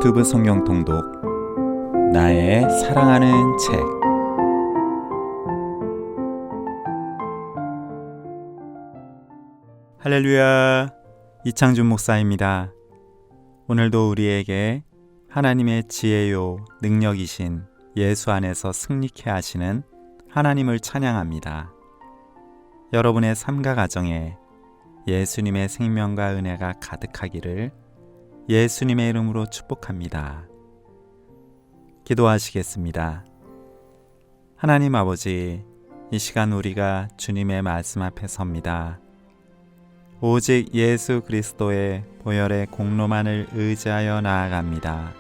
유튜브 성경 통독 나의 사랑하는 책. 할렐루야, 이창준 목사입니다. 오늘도 우리에게 하나님의 지혜요 능력이신 예수 안에서 승리케 하시는 하나님을 찬양합니다. 여러분의 삶과 가정에 예수님의 생명과 은혜가 가득하기를 예수님의 이름으로 축복합니다. 기도하시겠습니다. 하나님 아버지, 이 시간 우리가 주님의 말씀 앞에 섭니다. 오직 예수 그리스도의 보혈의 공로만을 의지하여 나아갑니다.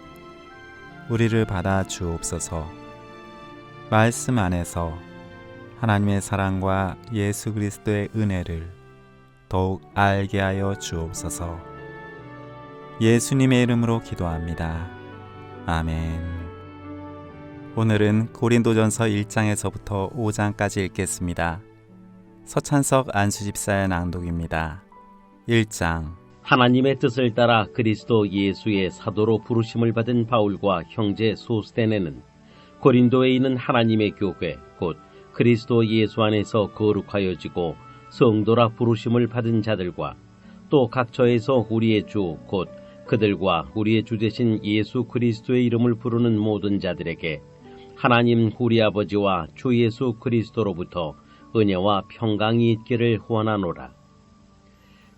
우리를 받아 주옵소서. 말씀 안에서 하나님의 사랑과 예수 그리스도의 은혜를 더욱 알게 하여 주옵소서. 예수님의 이름으로 기도합니다. 아멘. 오늘은 고린도전서 1장에서부터 5장까지 읽겠습니다. 서찬석 안수집사의 낭독입니다. 1장. 하나님의 뜻을 따라 그리스도 예수의 사도로 부르심을 받은 바울과 형제 소스데네는 고린도에 있는 하나님의 교회 곧 그리스도 예수 안에서 거룩하여지고 성도라 부르심을 받은 자들과 또 각처에서 우리의 주 곧 그들과 우리의 주 되신 예수 그리스도의 이름을 부르는 모든 자들에게 하나님 우리 아버지와 주 예수 그리스도로부터 은혜와 평강이 있기를 원하노라.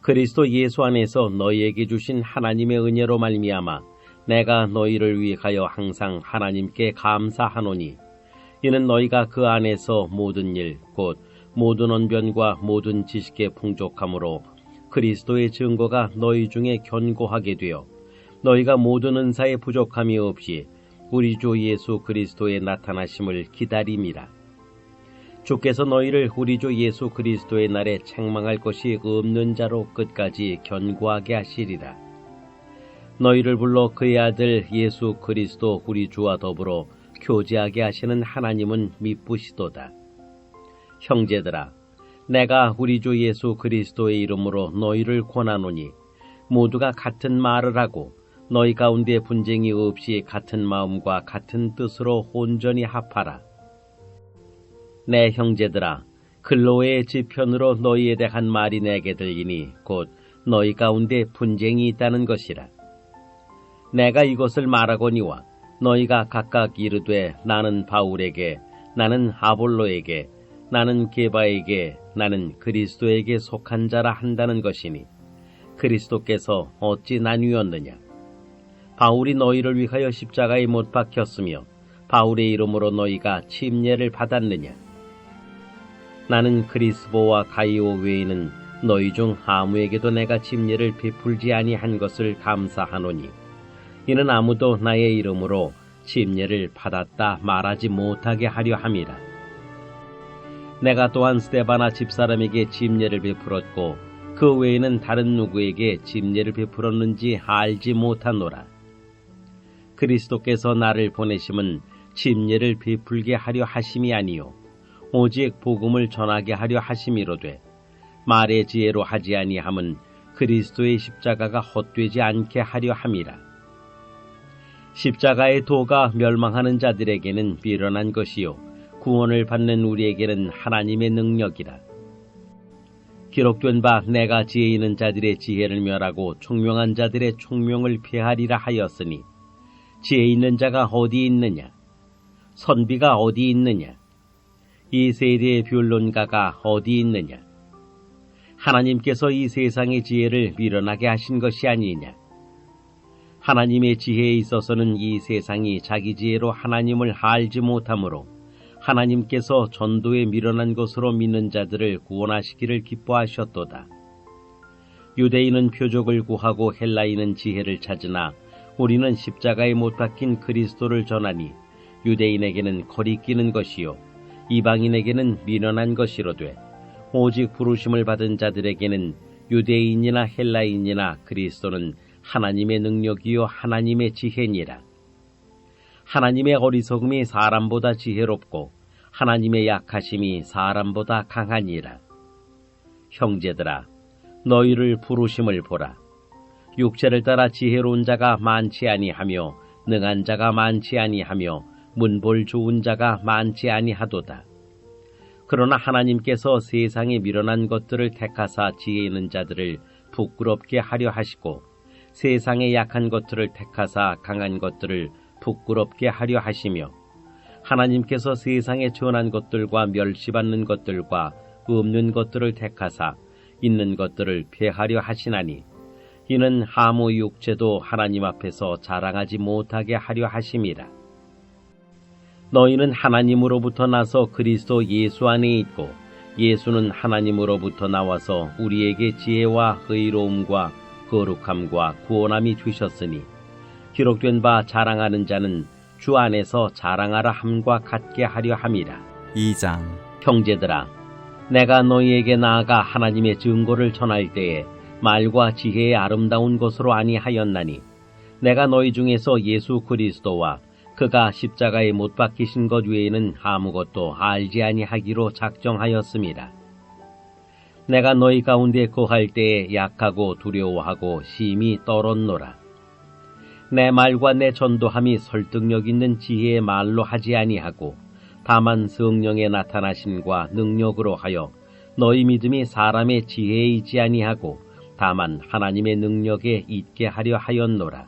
그리스도 예수 안에서 너희에게 주신 하나님의 은혜로 말미암아 내가 너희를 위하여 항상 하나님께 감사하노니 이는 너희가 그 안에서 모든 일 곧 모든 언변과 모든 지식의 풍족함으로 그리스도의 증거가 너희 중에 견고하게 되어 너희가 모든 은사의 부족함이 없이 우리 주 예수 그리스도의 나타나심을 기다림이라. 주께서 너희를 우리 주 예수 그리스도의 날에 책망할 것이 없는 자로 끝까지 견고하게 하시리라. 너희를 불러 그의 아들 예수 그리스도 우리 주와 더불어 교제하게 하시는 하나님은 미쁘시도다. 형제들아, 내가 우리 주 예수 그리스도의 이름으로 너희를 권하노니 모두가 같은 말을 하고 너희 가운데 분쟁이 없이 같은 마음과 같은 뜻으로 온전히 합하라. 내 형제들아, 클로의 지편으로 너희에 대한 말이 내게 들리니 곧 너희 가운데 분쟁이 있다는 것이라. 내가 이것을 말하거니와 너희가 각각 이르되 나는 바울에게, 나는 아볼로에게, 나는 게바에게, 나는 그리스도에게 속한 자라 한다는 것이니 그리스도께서 어찌 나뉘었느냐? 바울이 너희를 위하여 십자가에 못 박혔으며 바울의 이름으로 너희가 침례를 받았느냐? 나는 그리스보와 가이오 외에는 너희 중 아무에게도 내가 침례를 베풀지 아니한 것을 감사하노니 이는 아무도 나의 이름으로 침례를 받았다 말하지 못하게 하려 함이라. 내가 또한 스데바나 집사람에게 침례를 베풀었고 그 외에는 다른 누구에게 침례를 베풀었는지 알지 못하노라. 그리스도께서 나를 보내심은 침례를 베풀게 하려 하심이 아니요 오직 복음을 전하게 하려 하심이로되 말의 지혜로 하지 아니함은 그리스도의 십자가가 헛되지 않게 하려 함이라. 십자가의 도가 멸망하는 자들에게는 미련한 것이요 구원을 받는 우리에게는 하나님의 능력이라. 기록된 바 내가 지혜 있는 자들의 지혜를 멸하고 총명한 자들의 총명을 폐하리라 하였으니 지혜 있는 자가 어디 있느냐? 선비가 어디 있느냐? 이 세대의 변론가가 어디 있느냐? 하나님께서 이 세상의 지혜를 미련하게 하신 것이 아니냐? 하나님의 지혜에 있어서는 이 세상이 자기 지혜로 하나님을 알지 못하므로 하나님께서 전도에 미련한 것으로 믿는 자들을 구원하시기를 기뻐하셨도다. 유대인은 표적을 구하고 헬라인은 지혜를 찾으나 우리는 십자가에 못 박힌 그리스도를 전하니 유대인에게는 거리끼는 것이요 이방인에게는 미련한 것이로되 오직 부르심을 받은 자들에게는 유대인이나 헬라인이나 그리스도는 하나님의 능력이요 하나님의 지혜니라. 하나님의 어리석음이 사람보다 지혜롭고 하나님의 약하심이 사람보다 강하니라. 형제들아, 너희를 부르심을 보라. 육체를 따라 지혜로운 자가 많지 아니하며 능한 자가 많지 아니하며 문볼 좋은 자가 많지 아니하도다. 그러나 하나님께서 세상에 미련한 것들을 택하사 지혜 있는 자들을 부끄럽게 하려 하시고 세상에 약한 것들을 택하사 강한 것들을 부끄럽게 하려 하시며 하나님께서 세상에 전한 것들과 멸시받는 것들과 없는 것들을 택하사 있는 것들을 폐하려 하시나니 이는 아무 육체도 하나님 앞에서 자랑하지 못하게 하려 하심이라. 너희는 하나님으로부터 나서 그리스도 예수 안에 있고 예수는 하나님으로부터 나와서 우리에게 지혜와 의로움과 거룩함과 구원함이 되셨으니 기록된 바 자랑하는 자는 주 안에서 자랑하라 함과 같게 하려 함이라. 2장. 형제들아, 내가 너희에게 나아가 하나님의 증거를 전할 때에 말과 지혜의 아름다운 것으로 아니하였나니 내가 너희 중에서 예수 그리스도와 그가 십자가에 못 박히신 것 외에는 아무것도 알지 아니하기로 작정하였습니다. 내가 너희 가운데 거할 때에 약하고 두려워하고 심히 떨었노라. 내 말과 내 전도함이 설득력 있는 지혜의 말로 하지 아니하고 다만 성령의 나타나심과 능력으로 하여 너희 믿음이 사람의 지혜에 있지 아니하고 다만 하나님의 능력에 있게 하려 하였노라.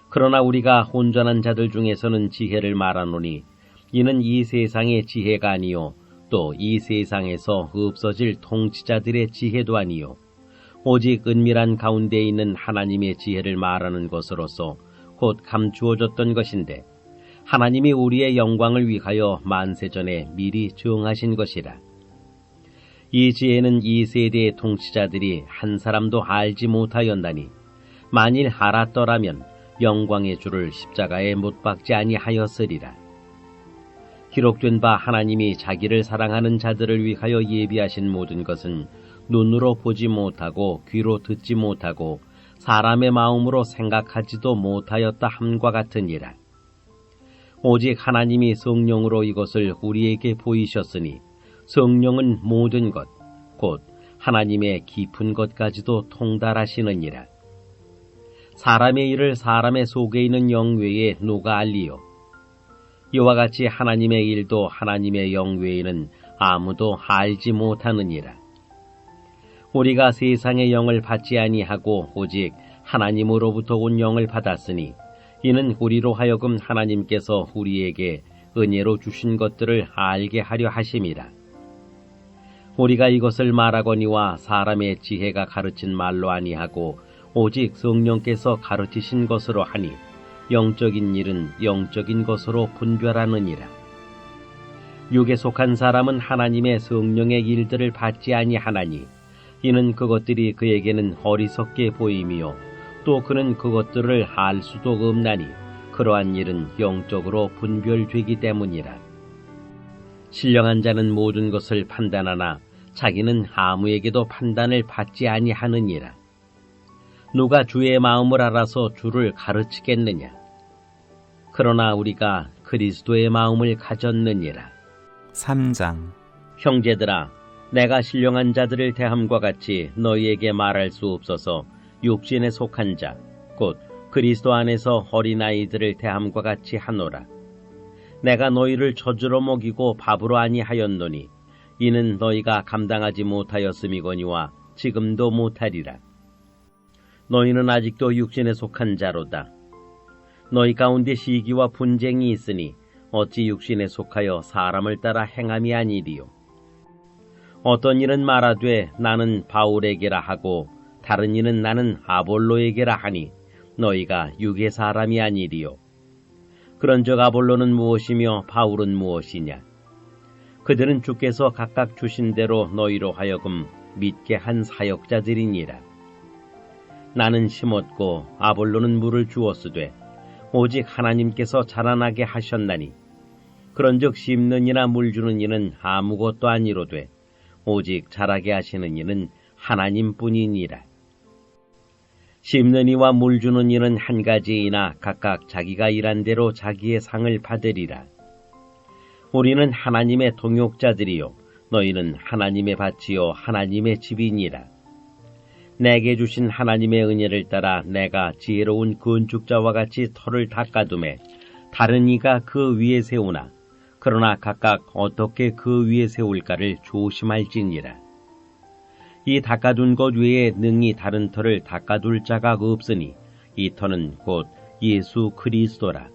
그러나 우리가 온전한 자들 중에서는 지혜를 말하노니 이는 이 세상의 지혜가 아니요 또 이 세상에서 없어질 통치자들의 지혜도 아니요 오직 은밀한 가운데 있는 하나님의 지혜를 말하는 것으로서 곧 감추어졌던 것인데 하나님이 우리의 영광을 위하여 만세전에 미리 정하신 것이라. 이 지혜는 이 세대의 통치자들이 한 사람도 알지 못하였나니 만일 알았더라면 영광의 주를 십자가에 못 박지 아니하였으리라. 기록된 바 하나님이 자기를 사랑하는 자들을 위하여 예비하신 모든 것은 눈으로 보지 못하고 귀로 듣지 못하고 사람의 마음으로 생각하지도 못하였다 함과 같으니라. 오직 하나님이 성령으로 이것을 우리에게 보이셨으니 성령은 모든 것, 곧 하나님의 깊은 것까지도 통달하시느니라. 사람의 일을 사람의 속에 있는 영 외에 누가 알리요? 이와 같이 하나님의 일도 하나님의 영 외에는 아무도 알지 못하느니라. 우리가 세상의 영을 받지 아니하고 오직 하나님으로부터 온 영을 받았으니 이는 우리로 하여금 하나님께서 우리에게 은혜로 주신 것들을 알게 하려 하심이라. 우리가 이것을 말하거니와 사람의 지혜가 가르친 말로 아니하고 오직 성령께서 가르치신 것으로 하니 영적인 일은 영적인 것으로 분별하느니라. 육에 속한 사람은 하나님의 성령의 일들을 받지 아니하나니 이는 그것들이 그에게는 어리석게 보임이요 또 그는 그것들을 알 수도 없나니 그러한 일은 영적으로 분별되기 때문이라. 신령한 자는 모든 것을 판단하나 자기는 아무에게도 판단을 받지 아니하느니라. 누가 주의 마음을 알아서 주를 가르치겠느냐? 그러나 우리가 그리스도의 마음을 가졌느니라. 3장. 형제들아, 내가 신령한 자들을 대함과 같이 너희에게 말할 수 없어서 육신에 속한 자, 곧 그리스도 안에서 어린아이들을 대함과 같이 하노라. 내가 너희를 젖으로 먹이고 밥으로 아니하였노니 이는 너희가 감당하지 못하였음이거니와 지금도 못하리라. 너희는 아직도 육신에 속한 자로다. 너희 가운데 시기와 분쟁이 있으니 어찌 육신에 속하여 사람을 따라 행함이 아니리요. 어떤 이는 말하되 나는 바울에게라 하고 다른 이는 나는 아볼로에게라 하니 너희가 육의 사람이 아니리요. 그런즉 아볼로는 무엇이며 바울은 무엇이냐? 그들은 주께서 각각 주신 대로 너희로 하여금 믿게 한 사역자들이니라. 나는 심었고 아볼로는 물을 주었으되 오직 하나님께서 자라나게 하셨나니 그런즉 심는 이나 물 주는 이는 아무것도 아니로되 오직 자라게 하시는 이는 하나님뿐이니라. 심는 이와 물 주는 이는 한 가지이나 각각 자기가 일한 대로 자기의 상을 받으리라. 우리는 하나님의 동역자들이요 너희는 하나님의 밭이요 하나님의 집이니라. 내게 주신 하나님의 은혜를 따라 내가 지혜로운 건축자와 같이 터를 닦아두매 다른 이가 그 위에 세우나 그러나 각각 어떻게 그 위에 세울까를 조심할지니라. 이 닦아둔 것 외에 능히 다른 터를 닦아둘 자가 없으니 이 터는 곧 예수 그리스도라.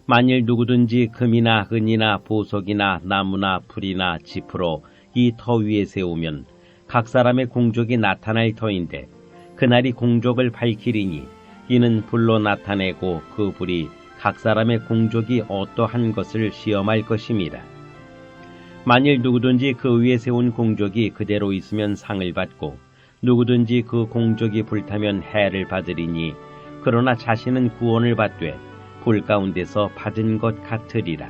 만일 누구든지 금이나 은이나 보석이나 나무나 풀이나 짚으로 이 터 위에 세우면 각 사람의 공적이 나타날 터인데 그날이 공적을 밝히리니 이는 불로 나타내고 그 불이 각 사람의 공적이 어떠한 것을 시험할 것임이라. 만일 누구든지 그 위에 세운 공적이 그대로 있으면 상을 받고 누구든지 그 공적이 불타면 해를 받으리니 그러나 자신은 구원을 받되 불 가운데서 받은 것 같으리라.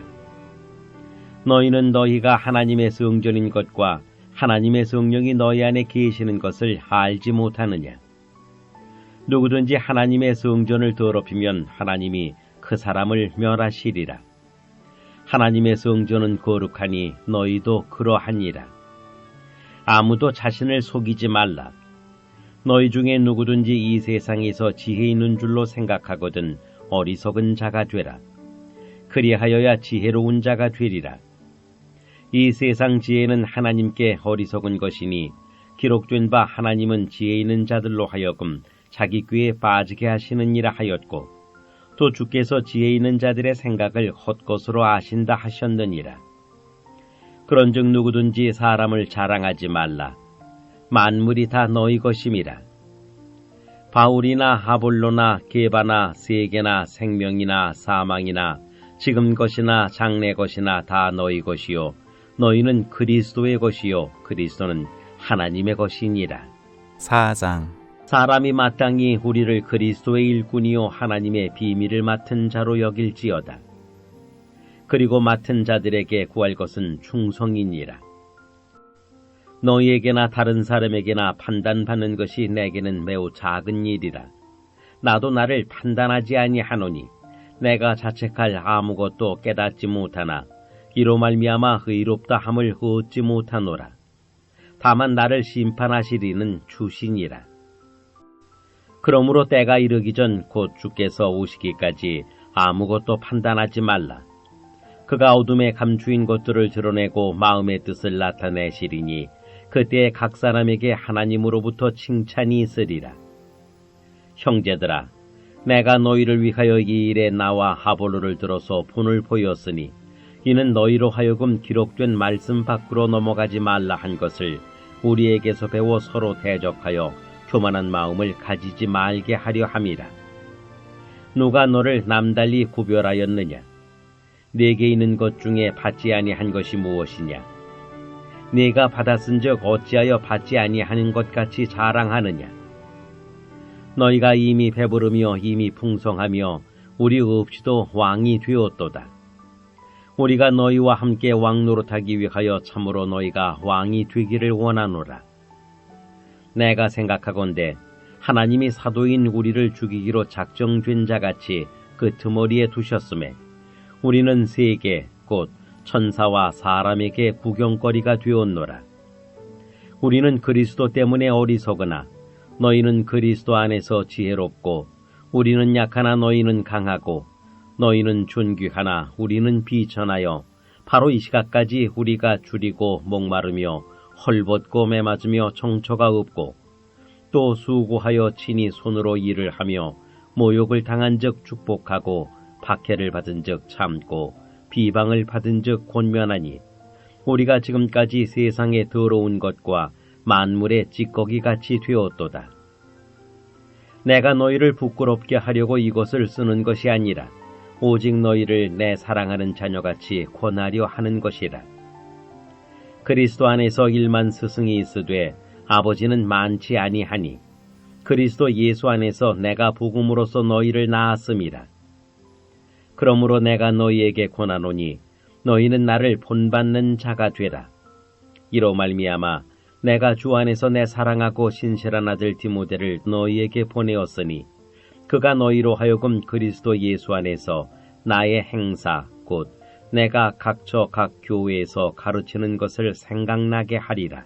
너희는 너희가 하나님의 성전인 것과 하나님의 성령이 너희 안에 계시는 것을 알지 못하느냐. 누구든지 하나님의 성전을 더럽히면 하나님이 그 사람을 멸하시리라. 하나님의 성전은 거룩하니 너희도 그러하니라. 아무도 자신을 속이지 말라. 너희 중에 누구든지 이 세상에서 지혜 있는 줄로 생각하거든 어리석은 자가 되라. 그리하여야 지혜로운 자가 되리라. 이 세상 지혜는 하나님께 어리석은 것이니 기록된 바 하나님은 지혜 있는 자들로 하여금 자기 꾀에 빠지게 하시느니라 하였고 또 주께서 지혜 있는 자들의 생각을 헛것으로 아신다 하셨느니라. 그런즉 누구든지 사람을 자랑하지 말라. 만물이 다 너희 것임이라. 바울이나 아볼로나 게바나 세계나 생명이나 사망이나 지금 것이나 장래 것이나 다 너희 것이요 너희는 그리스도의 것이요 그리스도는 하나님의 것이니라. 4장 사람이 마땅히 우리를 그리스도의 일꾼이요 하나님의 비밀을 맡은 자로 여길지어다. 그리고 맡은 자들에게 구할 것은 충성이니라. 너희에게나 다른 사람에게나 판단받는 것이 내게는 매우 작은 일이라. 나도 나를 판단하지 아니하노니 내가 자책할 아무것도 깨닫지 못하나 이로 말미암아 의롭다 함을 얻지 못하노라. 다만 나를 심판하시리는 주시니라. 그러므로 때가 이르기 전 곧 주께서 오시기까지 아무것도 판단하지 말라. 그가 어둠에 감추인 것들을 드러내고 마음의 뜻을 나타내시리니 그때 각 사람에게 하나님으로부터 칭찬이 있으리라. 형제들아, 내가 너희를 위하여 이 일에 나와 아볼로를 들어서 본을 보였으니 이는 너희로 하여금 기록된 말씀 밖으로 넘어가지 말라 한 것을 우리에게서 배워 서로 대적하여 교만한 마음을 가지지 말게 하려 함이라. 누가 너를 남달리 구별하였느냐? 네게 있는 것 중에 받지 아니한 것이 무엇이냐? 네가 받았은즉 어찌하여 받지 아니하는 것 같이 자랑하느냐? 너희가 이미 배부르며 이미 풍성하며 우리 없이도 왕이 되었도다. 우리가 너희와 함께 왕 노릇하기 위하여 참으로 너희가 왕이 되기를 원하노라. 내가 생각하건대 하나님이 사도인 우리를 죽이기로 작정된 자같이 끄트머리에 두셨음에 우리는 세계 곧 천사와 사람에게 구경거리가 되었노라. 우리는 그리스도 때문에 어리석으나 너희는 그리스도 안에서 지혜롭고 우리는 약하나 너희는 강하고 너희는 존귀하나 우리는 비천하여 바로 이 시각까지 우리가 줄이고 목마르며 헐벗고 매맞으며 정처가 없고 또 수고하여 친히 손으로 일을 하며 모욕을 당한 즉 축복하고 박해를 받은 즉 참고 비방을 받은 즉 권면하니 우리가 지금까지 세상에 더러운 것과 만물의 찌꺼기 같이 되었도다. 내가 너희를 부끄럽게 하려고 이것을 쓰는 것이 아니라 오직 너희를 내 사랑하는 자녀같이 권하려 하는 것이라. 그리스도 안에서 일만 스승이 있으되 아버지는 많지 아니하니 그리스도 예수 안에서 내가 복음으로써 너희를 낳았음이라. 그러므로 내가 너희에게 권하노니 너희는 나를 본받는 자가 되라. 이로 말미암아 내가 주 안에서 내 사랑하고 신실한 아들 디모데를 너희에게 보내었으니 그가 너희로 하여금 그리스도 예수 안에서 나의 행사 곧 내가 각처 각 교회에서 가르치는 것을 생각나게 하리라.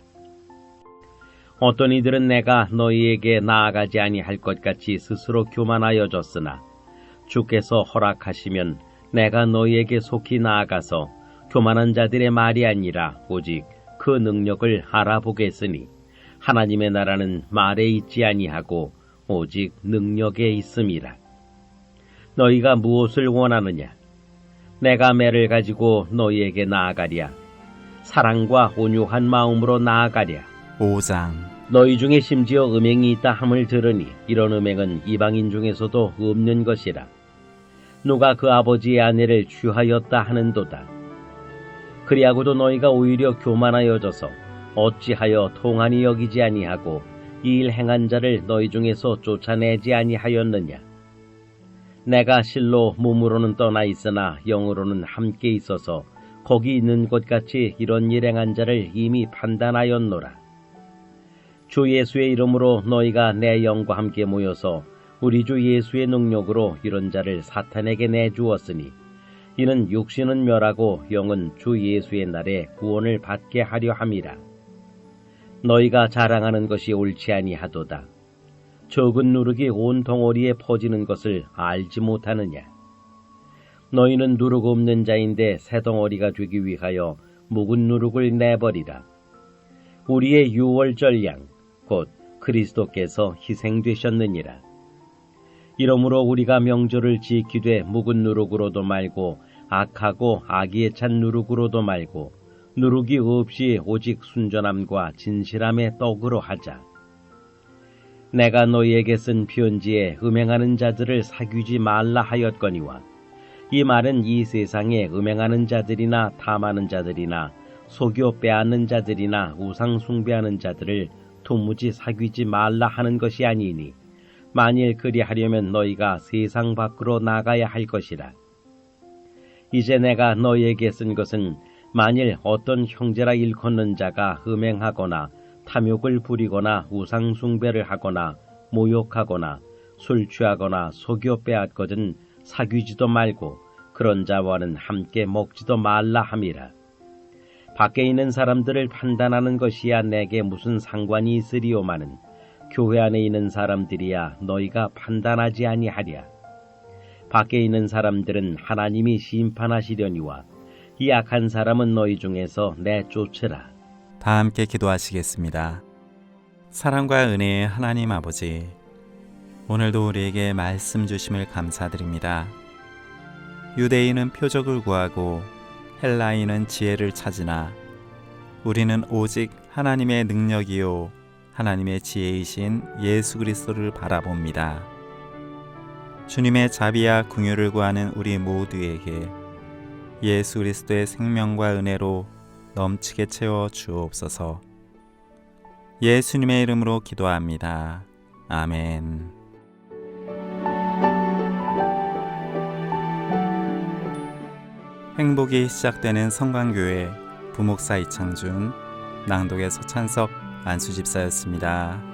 어떤 이들은 내가 너희에게 나아가지 아니할 것 같이 스스로 교만하여졌으나 주께서 허락하시면 내가 너희에게 속히 나아가서 교만한 자들의 말이 아니라 오직 그 능력을 알아보겠으니 하나님의 나라는 말에 있지 아니하고 오직 능력에 있음이라. 너희가 무엇을 원하느냐? 내가 매를 가지고 너희에게 나아가랴. 사랑과 온유한 마음으로 나아가랴. 5장 너희 중에 심지어 음행이 있다 함을 들으니 이런 음행은 이방인 중에서도 없는 것이라. 누가 그 아버지의 아내를 취하였다 하는도다. 그리하고도 너희가 오히려 교만하여져서 어찌하여 통한이 여기지 아니하고 이 일 행한 자를 너희 중에서 쫓아내지 아니하였느냐. 내가 실로 몸으로는 떠나 있으나 영으로는 함께 있어서 거기 있는 것 같이 이런 일 행한 자를 이미 판단하였노라. 주 예수의 이름으로 너희가 내 영과 함께 모여서 우리 주 예수의 능력으로 이런 자를 사탄에게 내주었으니 이는 육신은 멸하고 영은 주 예수의 날에 구원을 받게 하려 함이라. 너희가 자랑하는 것이 옳지 아니하도다. 적은 누룩이 온 덩어리에 퍼지는 것을 알지 못하느냐. 너희는 누룩 없는 자인데 새 덩어리가 되기 위하여 묵은 누룩을 내버리라. 우리의 유월절 양 곧 그리스도께서 희생되셨느니라. 이러므로 우리가 명절을 지키되 묵은 누룩으로도 말고 악하고 악의에 찬 누룩으로도 말고 누룩이 없이 오직 순전함과 진실함의 떡으로 하자. 내가 너희에게 쓴 편지에 음행하는 자들을 사귀지 말라 하였거니와 이 말은 이 세상에 음행하는 자들이나 탐하는 자들이나 속여 빼앗는 자들이나 우상 숭배하는 자들을 도무지 사귀지 말라 하는 것이 아니니 만일 그리하려면 너희가 세상 밖으로 나가야 할 것이라. 이제 내가 너희에게 쓴 것은 만일 어떤 형제라 일컫는 자가 음행하거나 탐욕을 부리거나 우상 숭배를 하거나 모욕하거나 술 취하거나 속여 빼앗거든 사귀지도 말고 그런 자와는 함께 먹지도 말라 함이라. 밖에 있는 사람들을 판단하는 것이야 내게 무슨 상관이 있으리오마는 교회 안에 있는 사람들이야 너희가 판단하지 아니하랴. 밖에 있는 사람들은 하나님이 심판하시려니와 이 악한 사람은 너희 중에서 내쫓으라. 다 함께 기도하시겠습니다. 사랑과 은혜의 하나님 아버지, 오늘도 우리에게 말씀 주심을 감사드립니다. 유대인은 표적을 구하고 헬라인은 지혜를 찾으나 우리는 오직 하나님의 능력이요 하나님의 지혜이신 예수 그리스도를 바라봅니다. 주님의 자비와 긍휼을 구하는 우리 모두에게 예수 그리스도의 생명과 은혜로 넘치게 채워 주옵소서. 예수님의 이름으로 기도합니다. 아멘. 행복이 시작되는 성광교회 부목사 이창준, 낭독의 서찬석 안수집사였습니다.